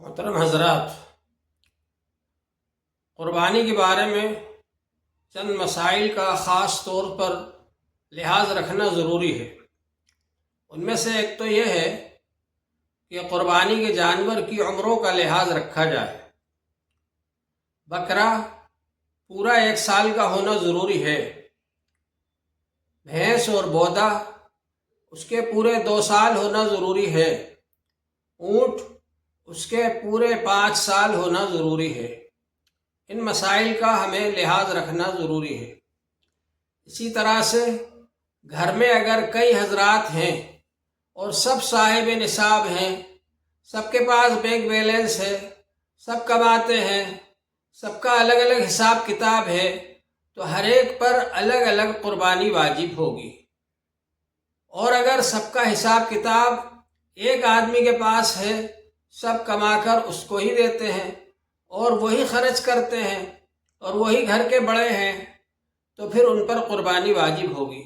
محترم حضرات، قربانی کے بارے میں چند مسائل کا خاص طور پر لحاظ رکھنا ضروری ہے۔ ان میں سے ایک تو یہ ہے کہ قربانی کے جانور کی عمروں کا لحاظ رکھا جائے۔ بکرا پورا 1 سال کا ہونا ضروری ہے۔ بھینس اور بودا اس کے پورے 2 سال ہونا ضروری ہے۔ اونٹ اس کے پورے 5 سال ہونا ضروری ہے۔ ان مسائل کا ہمیں لحاظ رکھنا ضروری ہے۔ اسی طرح سے گھر میں اگر کئی حضرات ہیں اور سب صاحب نصاب ہیں، سب کے پاس بینک بیلنس ہے، سب کماتے ہیں، سب کا الگ الگ حساب کتاب ہے، تو ہر ایک پر الگ الگ قربانی واجب ہوگی۔ اور اگر سب کا حساب کتاب ایک آدمی کے پاس ہے، سب کما کر اس کو ہی دیتے ہیں اور وہی خرچ کرتے ہیں اور وہی گھر کے بڑے ہیں، تو پھر ان پر قربانی واجب ہوگی۔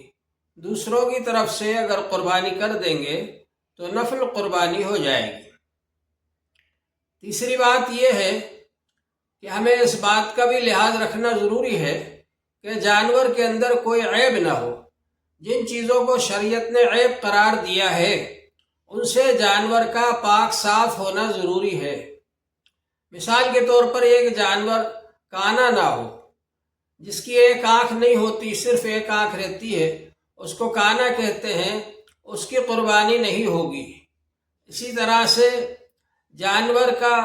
دوسروں کی طرف سے اگر قربانی کر دیں گے تو نفل قربانی ہو جائے گی۔ تیسری بات یہ ہے کہ ہمیں اس بات کا بھی لحاظ رکھنا ضروری ہے کہ جانور کے اندر کوئی عیب نہ ہو۔ جن چیزوں کو شریعت نے عیب قرار دیا ہے ان سے جانور کا پاک صاف ہونا ضروری ہے۔ مثال کے طور پر ایک جانور کانا نہ ہو، جس کی ایک آنکھ نہیں ہوتی، صرف ایک آنکھ رہتی ہے، اس کو کانا کہتے ہیں، اس کی قربانی نہیں ہوگی۔ اسی طرح سے جانور کا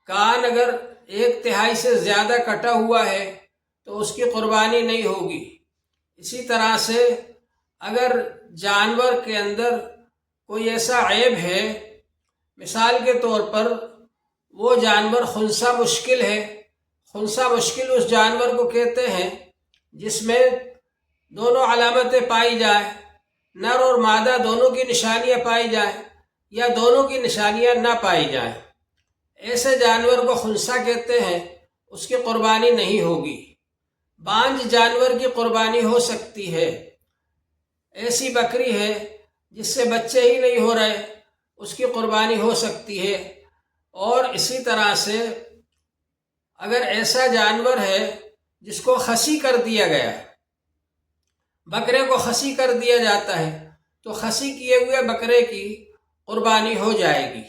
کان اگر 1/3 سے زیادہ کٹا ہوا ہے تو اس کی قربانی نہیں ہوگی۔ اسی طرح سے اگر جانور کے اندر کوئی ایسا عیب ہے، مثال کے طور پر وہ جانور خنثی مشکل ہے۔ خنثی مشکل اس جانور کو کہتے ہیں جس میں دونوں علامتیں پائی جائیں، نر اور مادہ دونوں کی نشانیاں پائی جائیں یا دونوں کی نشانیاں نہ پائی جائیں، ایسے جانور کو خنثی کہتے ہیں، اس کی قربانی نہیں ہوگی۔ بانجھ جانور کی قربانی ہو سکتی ہے۔ ایسی بکری ہے جس سے بچے ہی نہیں ہو رہے، اس کی قربانی ہو سکتی ہے۔ اور اسی طرح سے اگر ایسا جانور ہے جس کو خصی کر دیا گیا، بکرے کو خصی کر دیا جاتا ہے، تو خصی کیے ہوئے بکرے کی قربانی ہو جائے گی۔